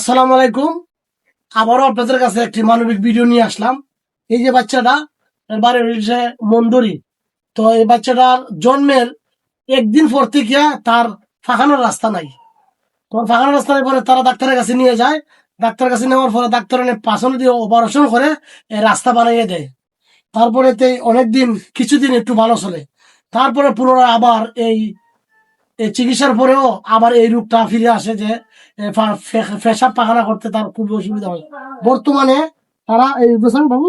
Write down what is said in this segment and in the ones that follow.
আসসালামু আলাইকুম। আবারও আপনাদের কাছে একটি মানবিক ভিডিও নিয়ে আসলাম। এই যে বাচ্চাটা, এর বাড়ি হচ্ছে মন্দরি। তো এই বাচ্চাটার জন্মের একদিন পর থেকে তার ফাঁকানোর রাস্তা নাই। তোমার ফাঁকানোর রাস্তা নাই পরে তারা ডাক্তারের কাছে নিয়ে যায়। ডাক্তারের কাছে নেওয়ার পরে ডাক্তার পাশন দিয়ে অপারেশন করে এই রাস্তা বানিয়ে দেয়। তারপরে অনেকদিন কিছুদিন একটু ভালো চলে, তারপরে পুনরায় আবার এই এই চিকিৎসার পরেও আবার এই রোগটা ফিরে আসে যে পেশাব পায়খানা করতে তার খুব অসুবিধা হয়। বর্তমানে তারা এই বুঝছেন বাবু,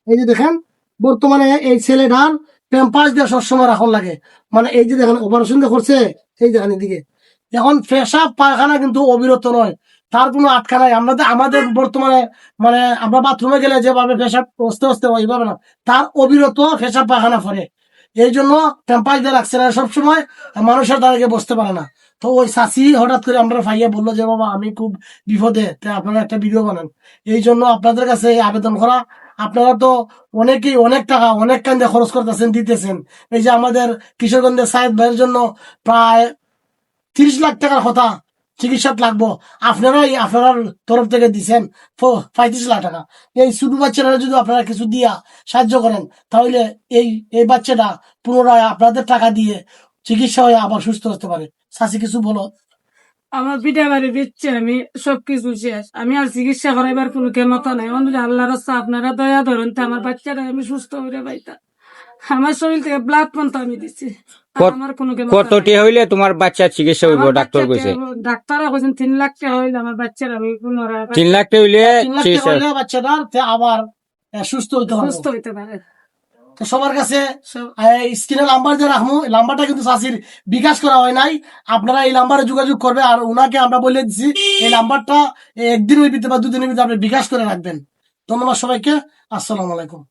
এই যে দেখেন, বর্তমানে এই ছেলেটার প্যাম্পাস দিয়ে সবসময় রাখন লাগে। মানে এই যে দেখেন অপারেশন করছে, এই দেখেন এদিকে এখন পেশাব পায়খানা কিন্তু অবিরত নয়, তার কোনো আটকা নাই। আমাদের বর্তমানে মানে আমরা বাথরুমে গেলে যেভাবে পেশাব অস্তে অস্তে হয় এইভাবে না, তার অবিরত পেশাব পায়খানা করে। এই জন্য টেম্পাস দিয়ে রাখছে না, সবসময় মানুষের দ্বারা বসতে পারে না। তো ওই চাষি হঠাৎ করে আমরা ভাইয়া বললো যে বাবা আমি খুব বিপদে, তাই আপনারা একটা ভিডিও বানান। এই জন্য আপনাদের কাছে এই আবেদন করা। আপনারা তো অনেকেই অনেক টাকা অনেক কান্দে খরচ করতেছেন, দিতেছেন। এই যে আমাদের কিশোরগঞ্জের সাহেদ ভাইয়ের জন্য প্রায় 30 লাখ টাকার কথা চিকিৎসা লাগবো, আপনারাই আপনার তরফ থেকে দিচ্ছেন 35 লাখ টাকা। এই ছোট বাচ্চারা যদি আপনারা কিছু দিয়া সাহায্য করেন, তাহলে এই এই বাচ্চাটা পুনরায় আপনাদের টাকা দিয়ে চিকিৎসা হয়ে আবার সুস্থ হতে পারে। চাষি কিছু বলো। আমার পিঠা বাড়ি দিচ্ছে, আমি সবকিছু শেষ, আমি আর চিকিৎসা করাইবার কোনো ক্ষমতা নাই। অন্তত আল্লাহর রাস্তা আপনারা দয়া ধরেন তো আমার বাচ্চাটা আমি সুস্থ হয়ে পাইতা। আমার শরীর থেকে ব্লাড পর্যন্ত আমি দিচ্ছি, আমার কোনো ক্ষমতা নাই। কতটি হইলে তোমার বাচ্চার চিকিৎসা হইব? ডাক্তার কইছে ডাক্তাররা কইছেন 3 লাখ টাকা হইলে আমার বাচ্চারা পুনরায় 3 লাখ টাকা হইলে 3 লাখ টাকা হলে বাচ্চাটা আবার সুস্থ হতে পারে। সুস্থ হইতে পারে। তো সবার কাছে স্ক্রিনে নাম্বার যে রাখবো, এই নাম্বারটা কিন্তু চাষির বিকাশ করা হয় নাই। আপনারা এই নাম্বারে যোগাযোগ করবে, আর ওনাকে আমরা বলে দিচ্ছি এই নাম্বারটা একদিনের ভিতরে বা 2 দিনের ভিতরে আপনি বিকাশ করে রাখবেন। ধন্যবাদ সবাইকে। আসসালামু আলাইকুম।